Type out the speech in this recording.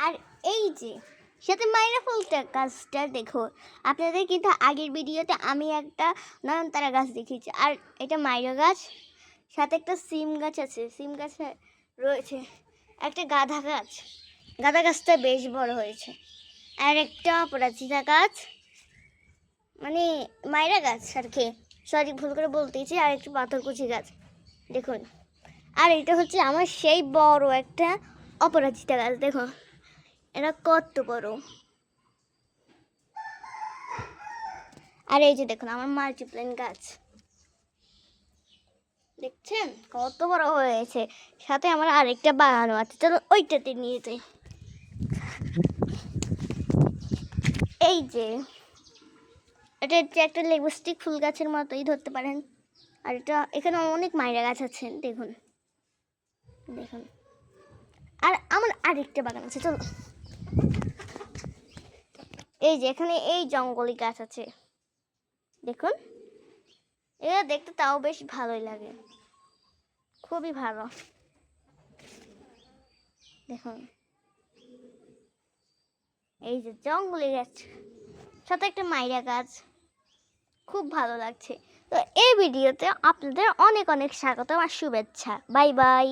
আর এই যে সাথে মাইরা ফুলটা গাছটা দেখো, আপনাদের কিন্তু আগের ভিডিওতে আমি একটা নয়নতারা গাছ দেখিয়েছি, আর এটা মাইরা গাছ, সাথে একটা সিম গাছ আছে, সিম গাছে রয়েছে একটা গাঁদা গাছ, গাঁদা গাছটা বেশ বড় হয়েছে, আর একটা অপরাজিতা গাছ, মানে মাইরা গাছ আর কি, সরি ভুল করে বলতেছি, আর একটা পাথরকুচি গাছ দেখুন। আর এটা হচ্ছে আমার সেই বড় একটা অপরাজিতা গাছ, দেখো এটা কত বড়। আর এই যে দেখুন আমার মাল্টিপ্ল্যান গাছ, দেখছেন কত বড় হয়েছে, সাথে আমার আরেকটা বাগানও আছে, চলো ওইটাতে নিয়ে যাই। এই যে এটা হচ্ছে একটা লিপস্টিক ফুল গাছের মতোই ধরতে পারেন, আর এটা এখানে অনেক মাইরা গাছ আছে দেখুন দেখুন। আর আমার আরেকটা বাগান আছে, চলো। এই যে এখানে এই জঙ্গলি গাছ আছে দেখুন, এটা দেখতে তাও বেশ ভালোই লাগে, খুবই ভালো দেখুন। এই যে জঙ্গলি গাছ, সাথে একটা মাইরা গাছ, খুব ভালো লাগছে। তো এই ভিডিওতে আপনাদের অনেক অনেক স্বাগত আর শুভেচ্ছা, বাই বাই।